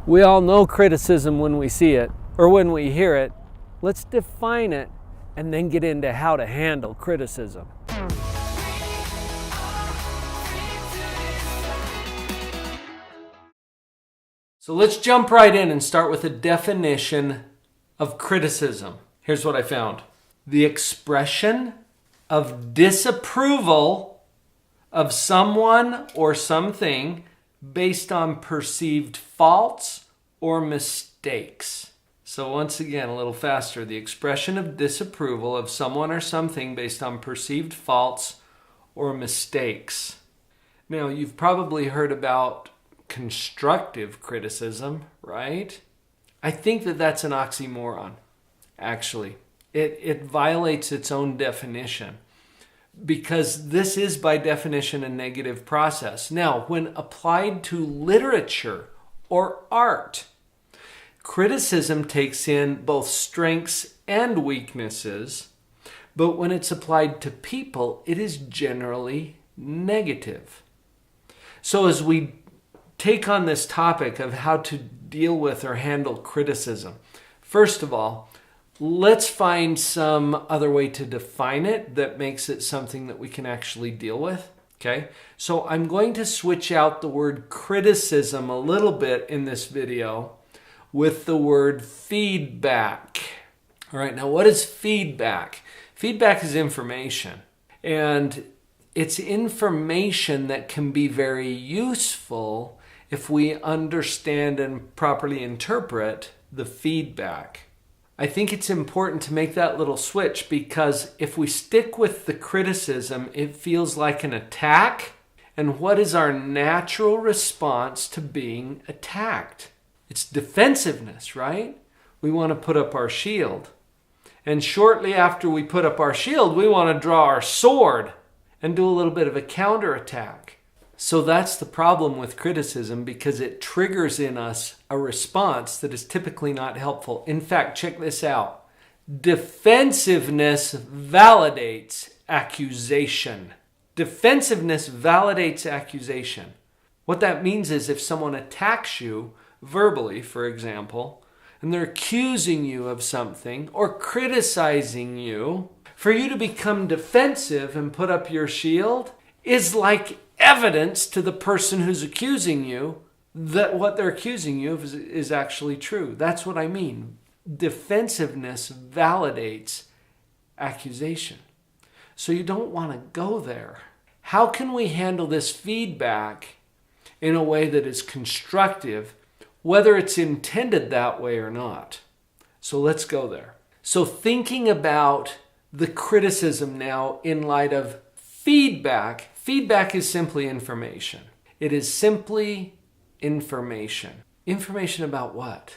We all know criticism when we see it or when we hear it. Let's define it and then get into how to handle criticism. So let's jump right in and start with a definition of criticism. Here's what I found. The expression of disapproval of someone or something based on perceived faults or mistakes. So once again, a little faster. The expression of disapproval of someone or something based on perceived faults or mistakes. Now, you've probably heard about constructive criticism, right? I think that that's an oxymoron, actually. It violates its own definition, because this is by definition a negative process. Now, when applied to literature or art, criticism takes in both strengths and weaknesses, but when it's applied to people, it is generally negative. So as we take on this topic of how to deal with or handle criticism, first of all, let's find some other way to define it that makes it something that we can actually deal with. Okay, so I'm going to switch out the word criticism a little bit in this video with the word feedback. All right, now what is feedback? Feedback is information, and it's information that can be very useful if we understand and properly interpret the feedback. I think it's important to make that little switch, because if we stick with the criticism, it feels like an attack. And what is our natural response to being attacked? It's defensiveness, right? We want to put up our shield. And shortly after we put up our shield, we want to draw our sword and do a little bit of a counterattack. So that's the problem with criticism, because it triggers in us a response that is typically not helpful. In fact, check this out. Defensiveness validates accusation. Defensiveness validates accusation. What that means is if someone attacks you verbally, for example, and they're accusing you of something or criticizing you, for you to become defensive and put up your shield is like evidence to the person who's accusing you that what they're accusing you of is actually true. That's what I mean. Defensiveness validates accusation. So you don't want to go there. How can we handle this feedback in a way that is constructive, whether it's intended that way or not? So let's go there. So thinking about the criticism now in light of feedback. Feedback is simply information. It is simply information. Information about what?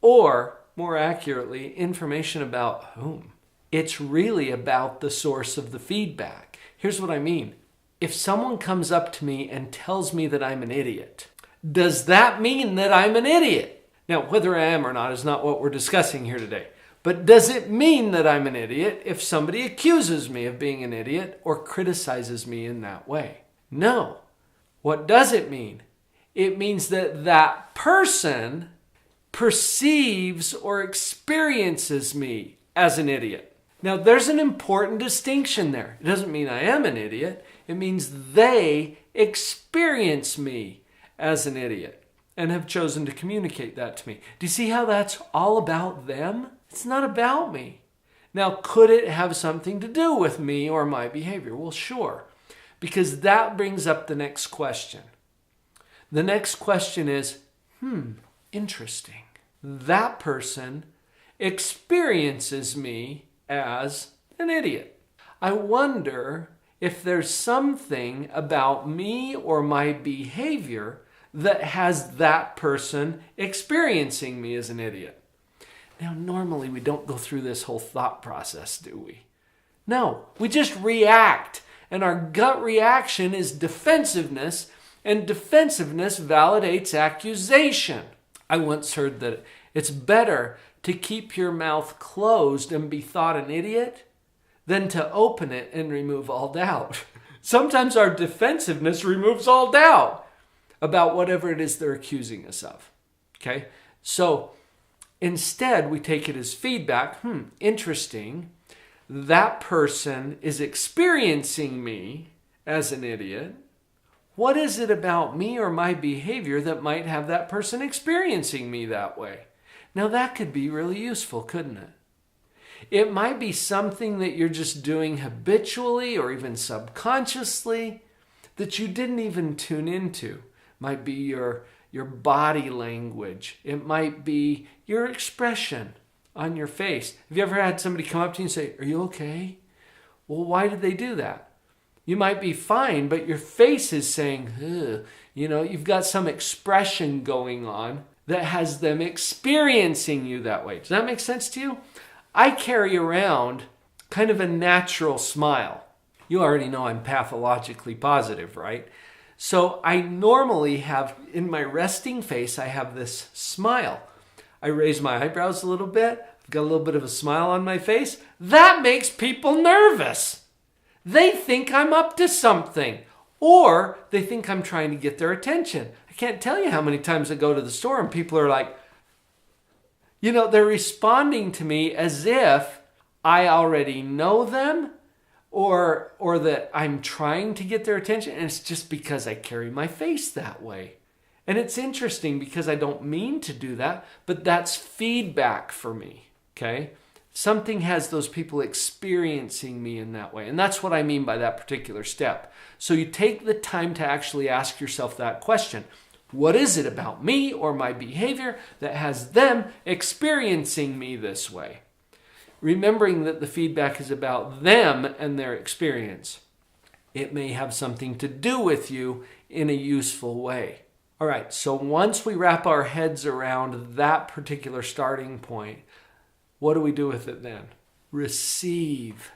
Or, more accurately, information about whom? It's really about the source of the feedback. Here's what I mean. If someone comes up to me and tells me that I'm an idiot, does that mean that I'm an idiot? Now, whether I am or not is not what we're discussing here today. But does it mean that I'm an idiot if somebody accuses me of being an idiot or criticizes me in that way? No. What does it mean? It means that that person perceives or experiences me as an idiot. Now, there's an important distinction there. It doesn't mean I am an idiot. It means they experience me as an idiot and have chosen to communicate that to me. Do you see how that's all about them? It's not about me. Now, could it have something to do with me or my behavior? Well, sure, because that brings up the next question. The next question is, interesting. That person experiences me as an idiot. I wonder if there's something about me or my behavior that has that person experiencing me as an idiot. Now, normally we don't go through this whole thought process, do we? No, we just react. And our gut reaction is defensiveness, and defensiveness validates accusation. I once heard that it's better to keep your mouth closed and be thought an idiot than to open it and remove all doubt. Sometimes our defensiveness removes all doubt about whatever it is they're accusing us of. Okay? So instead, we take it as feedback. Interesting. That person is experiencing me as an idiot. What is it about me or my behavior that might have that person experiencing me that way? Now that could be really useful, couldn't it? It might be something that you're just doing habitually or even subconsciously that you didn't even tune into. Might be your body language. It might be your expression on your face. Have you ever had somebody come up to you and say, "Are you okay?" Well, why did they do that? You might be fine, but your face is saying, "Ugh." You've got some expression going on that has them experiencing you that way. Does that make sense to you? I carry around kind of a natural smile. You already know I'm pathologically positive, right? So I normally have, in my resting face, I have this smile. I raise my eyebrows a little bit. I've got a little bit of a smile on my face. That makes people nervous. They think I'm up to something, or they think I'm trying to get their attention. I can't tell you how many times I go to the store and people are like, they're responding to me as if I already know them or that I'm trying to get their attention, and it's just because I carry my face that way. And it's interesting because I don't mean to do that, but that's feedback for me, okay? Something has those people experiencing me in that way. And that's what I mean by that particular step. So you take the time to actually ask yourself that question. What is it about me or my behavior that has them experiencing me this way? Remembering that the feedback is about them and their experience. It may have something to do with you in a useful way. All right, so once we wrap our heads around that particular starting point, what do we do with it then? Receive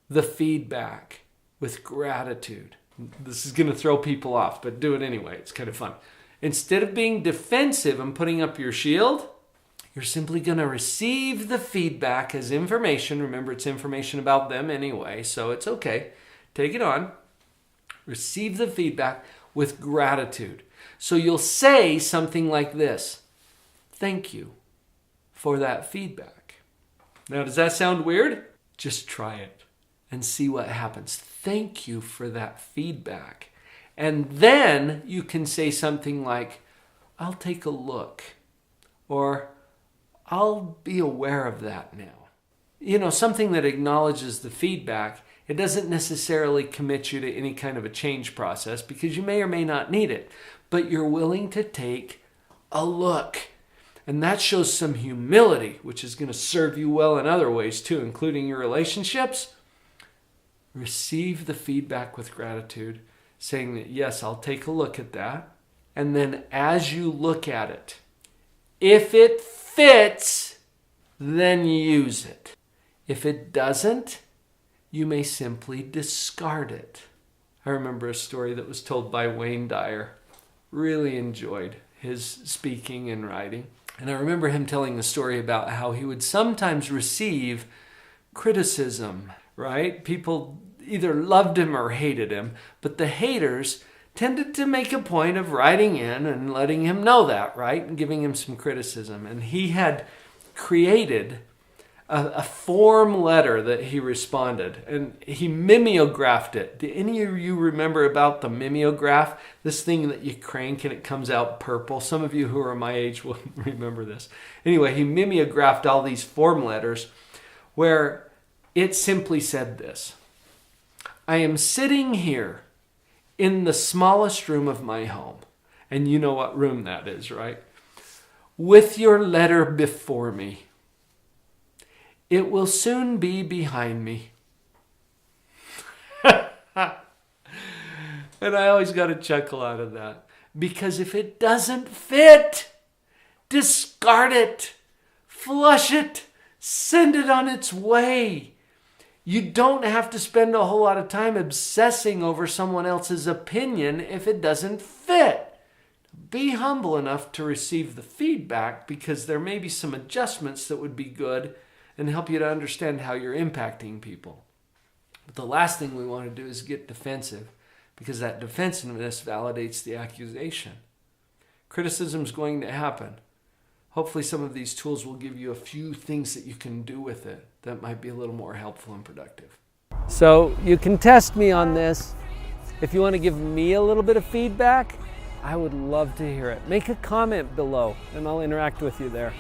the feedback with gratitude. This is going to throw people off, but do it anyway. It's kind of fun. Instead of being defensive and putting up your shield, you're simply going to receive the feedback as information. Remember, it's information about them anyway, so it's okay. Take it on. Receive the feedback with gratitude. So you'll say something like this: "Thank you for that feedback." Now, does that sound weird? Just try it and see what happens. Thank you for that feedback. And then you can say something like, "I'll take a look," or "I'll be aware of that now." Something that acknowledges the feedback. It doesn't necessarily commit you to any kind of a change process because you may or may not need it, but you're willing to take a look. And that shows some humility, which is going to serve you well in other ways too, including your relationships. Receive the feedback with gratitude, saying that, yes, I'll take a look at that. And then as you look at it, if it fits, then use it. If it doesn't, you may simply discard it. I remember a story that was told by Wayne Dyer. Really enjoyed his speaking and writing. And I remember him telling the story about how he would sometimes receive criticism, right? People either loved him or hated him, but the haters tended to make a point of writing in and letting him know that, right? And giving him some criticism. And he had created a form letter that he responded, and he mimeographed it. Do any of you remember about the mimeograph? This thing that you crank and it comes out purple. Some of you who are my age will remember this. Anyway, he mimeographed all these form letters where it simply said this: "I am sitting here in the smallest room of my home." And you know what room that is, right? "With your letter before me. It will soon be behind me." And I always got a chuckle out of that. Because if it doesn't fit, discard it, flush it, send it on its way. You don't have to spend a whole lot of time obsessing over someone else's opinion if it doesn't fit. Be humble enough to receive the feedback, because there may be some adjustments that would be good and help you to understand how you're impacting people. But the last thing we want to do is get defensive, because that defensiveness validates the accusation. Criticism is going to happen. Hopefully some of these tools will give you a few things that you can do with it that might be a little more helpful and productive. So you can test me on this. If you want to give me a little bit of feedback, I would love to hear it. Make a comment below and I'll interact with you there.